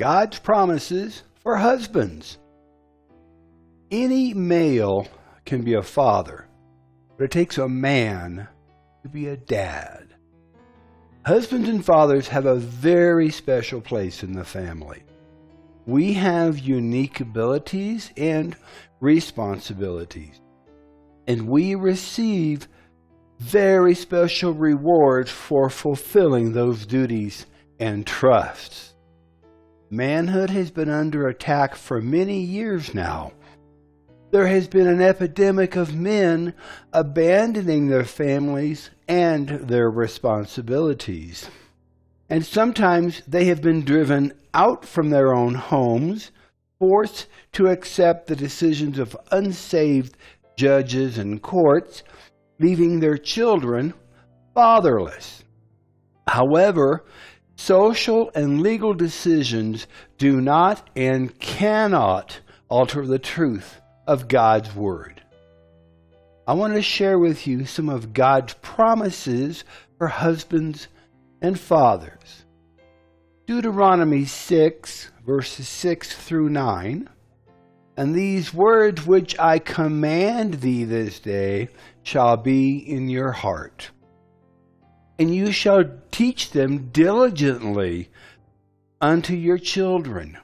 God's promises for husbands. Any male can be a father, but it takes a man to be a dad. Husbands and fathers have a very special place in the family. We have unique abilities and responsibilities, and we receive very special rewards for fulfilling those duties and trusts. Manhood has been under attack for many years now. There has been an epidemic of men abandoning their families and their responsibilities. And sometimes they have been driven out from their own homes, forced to accept the decisions of unsaved judges and courts, leaving their children fatherless. However, social and legal decisions do not and cannot alter the truth of God's Word. I want to share with you some of God's promises for husbands and fathers. Deuteronomy 6, verses 6 through 9. And these words which I command thee this day shall be in your heart. And you shall teach them diligently unto your children.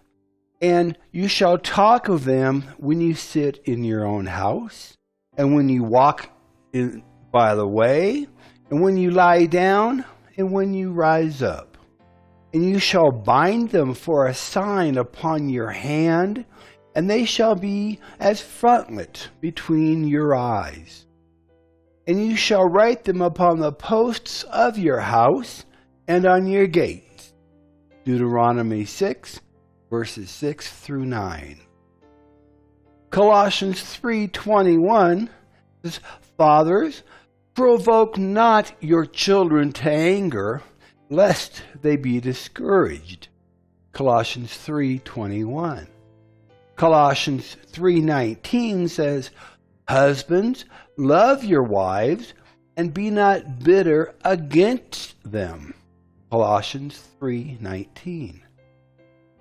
And you shall talk of them when you sit in your own house, and when you walk by the way, and when you lie down, and when you rise up. And you shall bind them for a sign upon your hand, and they shall be as frontlets between your eyes. And you shall write them upon the posts of your house and on your gates. Deuteronomy 6, verses 6 through 9. Colossians 3:21 says, Fathers, provoke not your children to anger, lest they be discouraged. Colossians 3:21. Colossians 3:19 says, Husbands, love your wives, and be not bitter against them. Colossians 3:19.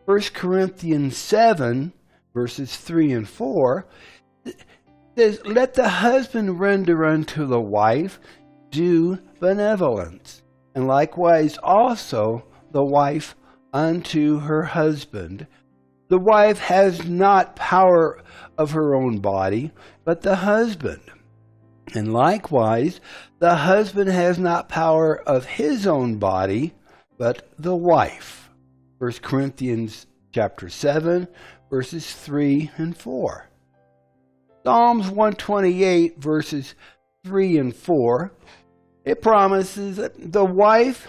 1 Corinthians 7, verses 3 and 4, says, Let the husband render unto the wife due benevolence, and likewise also the wife unto her husband. The wife has not power of her own body, but the husband. And likewise, the husband has not power of his own body, but the wife. 1 Corinthians chapter 7, verses 3 and 4. Psalms 128, verses 3 and 4, it promises that the wife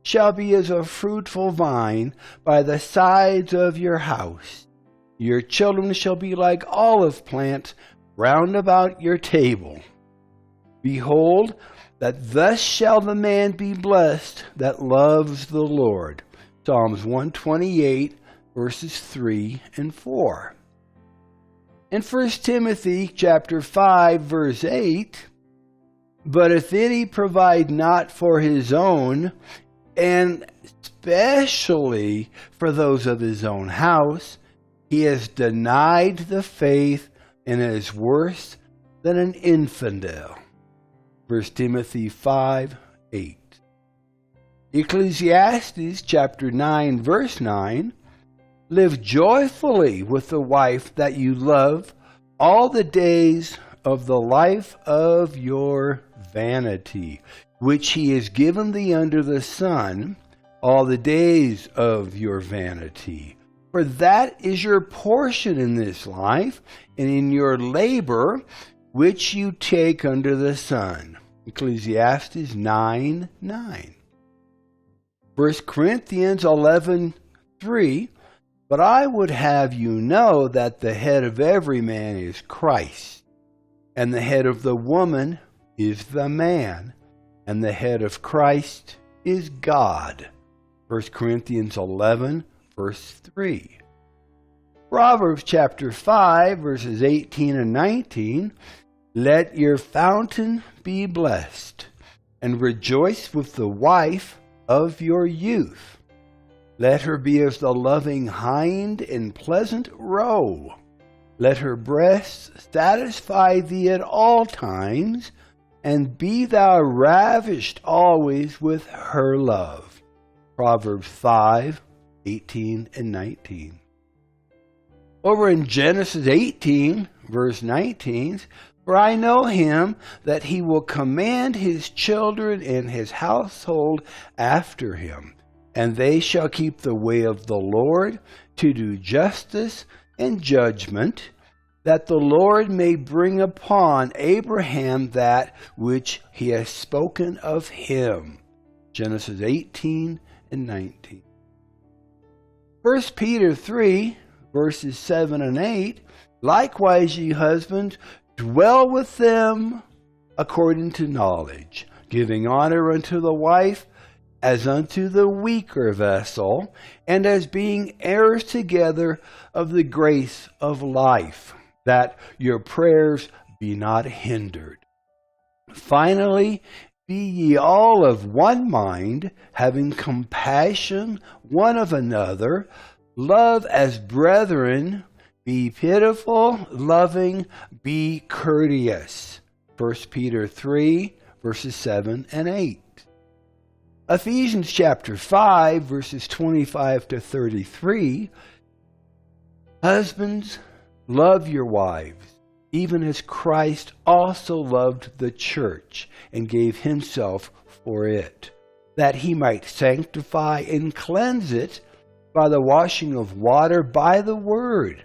shall be as a fruitful vine by the sides of your house. Your children shall be like olive plants round about your table. Behold, that thus shall the man be blessed that loves the Lord. Psalms 128, verses 3 and 4. In 1 Timothy chapter 5, verse 8, But if any provide not for his own, and especially for those of his own house, he has denied the faith and is worse than an infidel. 1 Timothy 5:8. Ecclesiastes chapter 9, verse 9, Live joyfully with the wife that you love all the days of the life of your vanity, which he has given thee under the sun, all the days of your vanity. For that is your portion in this life, and in your labor, which you take under the sun. Ecclesiastes 9:9. 1 Corinthians 11:3, But I would have you know that the head of every man is Christ, and the head of the woman is the man, and the head of Christ is God. 1 Corinthians 11, verse 3. Proverbs chapter 5, verses 18 and 19, Let your fountain be blessed, and rejoice with the wife of your youth. Let her be as the loving hind in pleasant roe. Let her breasts satisfy thee at all times, and be thou ravished always with her love. Proverbs 5:18 and 19. Over in Genesis 18, verse 19, for I know him that he will command his children and his household after him, and they shall keep the way of the Lord to do justice and judgment, that the Lord may bring upon Abraham that which he has spoken of him. Genesis 18 and 19. 1 Peter 3, verses 7 and 8, likewise, ye husbands, dwell with them according to knowledge, giving honor unto the wife as unto the weaker vessel, and as being heirs together of the grace of life, that your prayers be not hindered. Finally, be ye all of one mind, having compassion one of another, love as brethren, be pitiful, loving, be courteous. 1 Peter 3, verses 7 and 8. Ephesians chapter 5, verses 25 to 33. Husbands, love your wives, even as Christ also loved the church and gave himself for it, that he might sanctify and cleanse it by the washing of water by the word,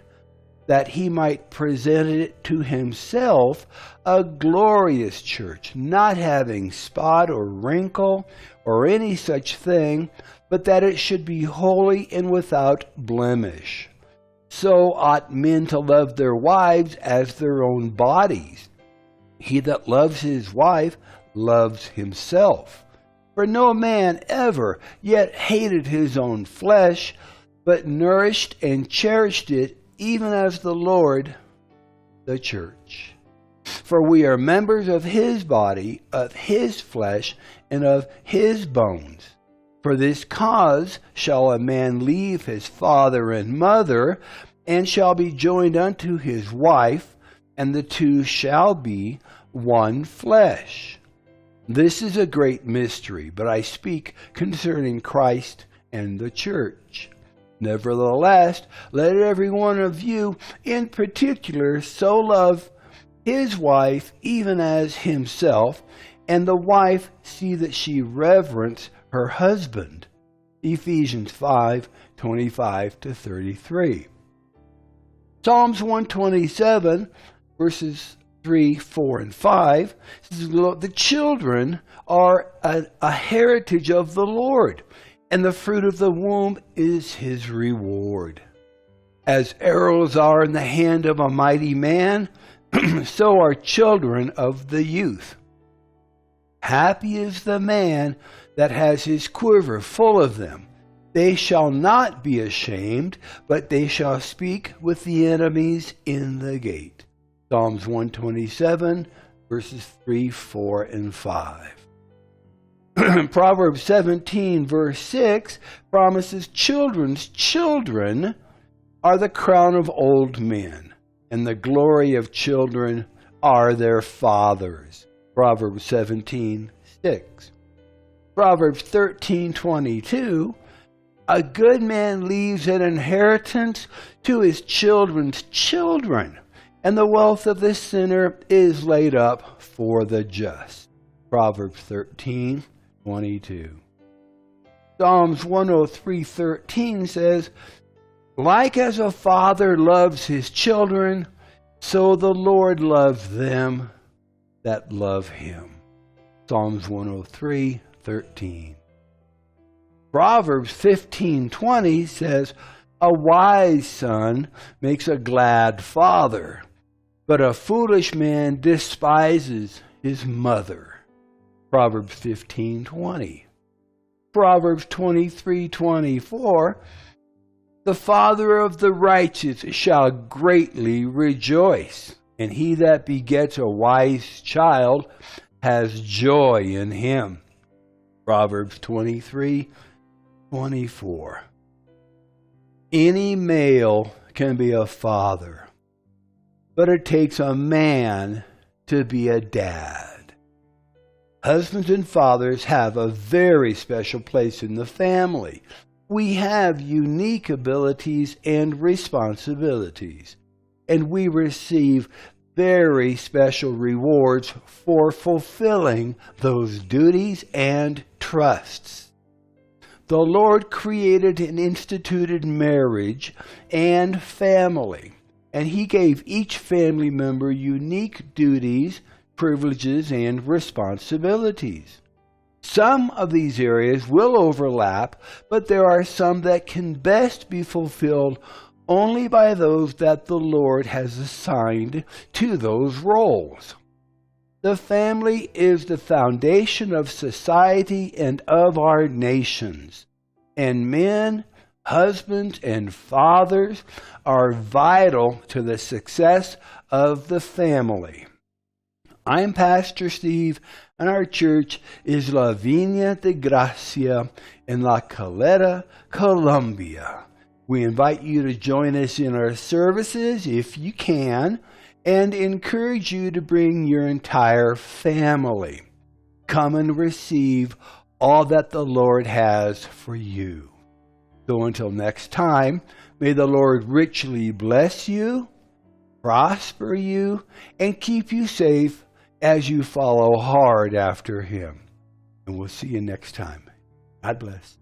that he might present it to himself a glorious church, not having spot or wrinkle or any such thing, but that it should be holy and without blemish. So ought men to love their wives as their own bodies. He that loves his wife loves himself. For no man ever yet hated his own flesh, but nourished and cherished it, even as the Lord the church. For we are members of his body, of his flesh, and of his bones. For this cause shall a man leave his father and mother, and shall be joined unto his wife, and the two shall be one flesh. This is a great mystery, but I speak concerning Christ and the church. Nevertheless, let every one of you in particular so love his wife even as himself, and the wife see that she reverence her husband. Ephesians 5:25 to 33. Psalms 127, verses 3, 4, and 5 says, the children are a heritage of the Lord, and the fruit of the womb is his reward. As arrows are in the hand of a mighty man, so are children of the youth. Happy is the man that has his quiver full of them. They shall not be ashamed, but they shall speak with the enemies in the gate. Psalms 127, verses 3, 4, and 5. Proverbs 17, verse 6 promises children's children are the crown of old men, and the glory of children are their fathers. Proverbs 17, 6. Proverbs 13, 22, a good man leaves an inheritance to his children's children, and the wealth of the sinner is laid up for the just. Proverbs 13, 22. Psalms 103:13 says, like as a father loves his children, so the Lord loves them that love him. Psalms 103:13. Proverbs 15:20 says, a wise son makes a glad father, but a foolish man despises his mother. Proverbs 15:20. Proverbs 23:24, the father of the righteous shall greatly rejoice, and he that begets a wise child has joy in him. Proverbs 23:24. Any male can be a father, but it takes a man to be a dad. Husbands and fathers have a very special place in the family. We have unique abilities and responsibilities, and we receive very special rewards for fulfilling those duties and trusts. The Lord created and instituted marriage and family, and He gave each family member unique duties, privileges, and responsibilities. Some of these areas will overlap, but there are some that can best be fulfilled only by those that the Lord has assigned to those roles. The family is the foundation of society and of our nations, and men, husbands, and fathers are vital to the success of the family. I'm Pastor Steve, and our church is La Viña de Gracia in La Calera, Colombia. We invite you to join us in our services if you can, and encourage you to bring your entire family. Come and receive all that the Lord has for you. So until next time, may the Lord richly bless you, prosper you, and keep you safe as you follow hard after Him. And we'll see you next time. God bless.